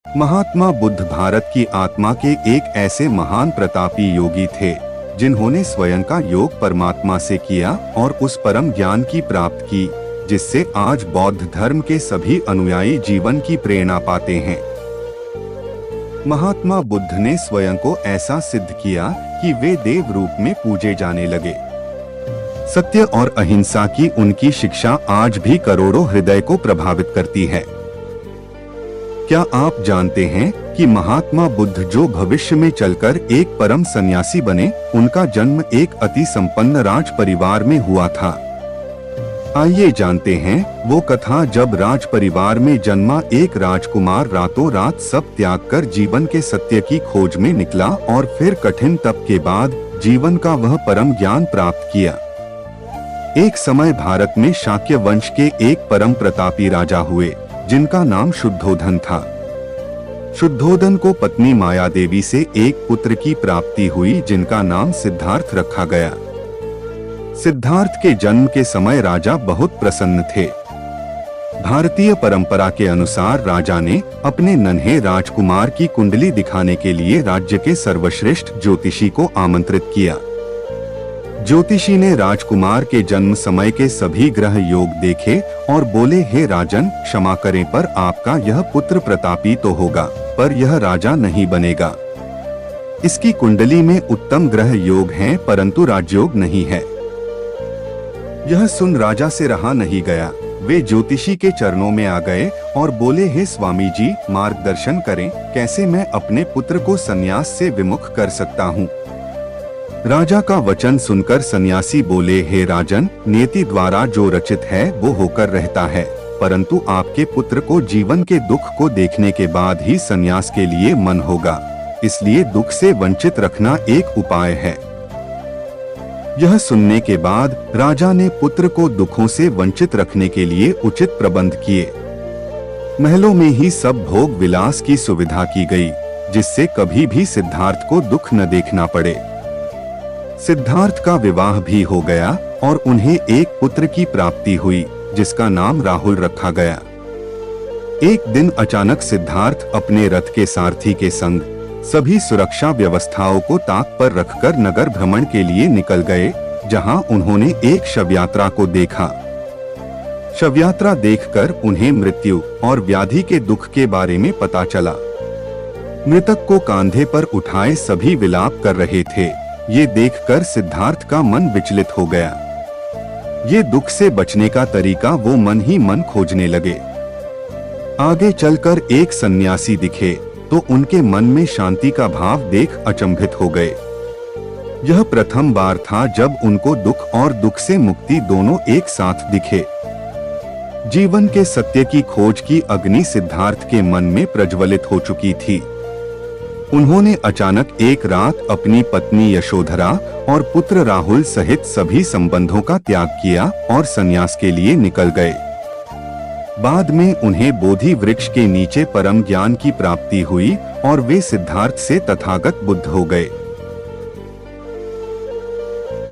महात्मा बुद्ध भारत की आत्मा के एक ऐसे महान प्रतापी योगी थे जिन्होंने स्वयं का योग परमात्मा से किया और उस परम ज्ञान की प्राप्त की जिससे आज बौद्ध धर्म के सभी अनुयायी जीवन की प्रेरणा पाते हैं। महात्मा बुद्ध ने स्वयं को ऐसा सिद्ध किया कि वे देव रूप में पूजे जाने लगे। सत्य और अहिंसा की उनकी शिक्षा आज भी करोड़ों हृदय को प्रभावित करती है। क्या आप जानते हैं कि महात्मा बुद्ध जो भविष्य में चलकर एक परम सन्यासी बने, उनका जन्म एक अति संपन्न राज परिवार में हुआ था। आइए जानते हैं वो कथा जब राज परिवार में जन्मा एक राजकुमार रातों रात सब त्याग कर जीवन के सत्य की खोज में निकला और फिर कठिन तप के बाद जीवन का वह परम ज्ञान प्राप्त किया। एक समय भारत में शाक्य वंश के एक परम प्रतापी राजा हुए जिनका नाम शुद्धोधन था। शुद्धोधन को पत्नी माया देवी से एक पुत्र की प्राप्ति हुई जिनका नाम सिद्धार्थ रखा गया। सिद्धार्थ के जन्म के समय राजा बहुत प्रसन्न थे। भारतीय परंपरा के अनुसार राजा ने अपने नन्हे राजकुमार की कुंडली दिखाने के लिए राज्य के सर्वश्रेष्ठ ज्योतिषी को आमंत्रित किया। ज्योतिषी ने राजकुमार के जन्म समय के सभी ग्रह योग देखे और बोले, हे राजन, क्षमा करें पर आपका यह पुत्र प्रतापी तो होगा पर यह राजा नहीं बनेगा। इसकी कुंडली में उत्तम ग्रह योग हैं परंतु राजयोग नहीं है। यह सुन राजा से रहा नहीं गया। वे ज्योतिषी के चरणों में आ गए और बोले, हे स्वामी जी, मार्गदर्शन करें, कैसे मैं अपने पुत्र को संन्यास से विमुख कर सकता हूँ। राजा का वचन सुनकर सन्यासी बोले, हे राजन, नियति द्वारा जो रचित है वो होकर रहता है, परंतु आपके पुत्र को जीवन के दुख को देखने के बाद ही संन्यास के लिए मन होगा, इसलिए दुख से वंचित रखना एक उपाय है। यह सुनने के बाद राजा ने पुत्र को दुखों से वंचित रखने के लिए उचित प्रबंध किए। महलों में ही सब भोग विलास की सुविधा की गई जिससे कभी भी सिद्धार्थ को दुख न देखना पड़े। सिद्धार्थ का विवाह भी हो गया और उन्हें एक पुत्र की प्राप्ति हुई जिसका नाम राहुल रखा गया। एक दिन अचानक सिद्धार्थ अपने रथ के सारथी के संग सभी सुरक्षा व्यवस्थाओं को ताक पर रखकर नगर भ्रमण के लिए निकल गए, जहां उन्होंने एक शवयात्रा को देखा। शवयात्रा देखकर उन्हें मृत्यु और व्याधि के दुख के बारे में पता चला। मृतक को कंधे पर उठाए सभी विलाप कर रहे थे। ये देखकर सिद्धार्थ का मन विचलित हो गया। ये दुख से बचने का तरीका वो मन ही मन खोजने लगे। आगे चलकर एक सन्यासी दिखे तो उनके मन में शांति का भाव देख अचंभित हो गए। यह प्रथम बार था जब उनको दुख और दुख से मुक्ति दोनों एक साथ दिखे। जीवन के सत्य की खोज की अग्नि सिद्धार्थ के मन में प्रज्वलित हो चुकी थी। उन्होंने अचानक एक रात अपनी पत्नी यशोधरा और पुत्र राहुल सहित सभी संबंधों का त्याग किया और संन्यास के लिए निकल गए। बाद में उन्हें बोधि वृक्ष के नीचे परम ज्ञान की प्राप्ति हुई और वे सिद्धार्थ से तथागत बुद्ध हो गए।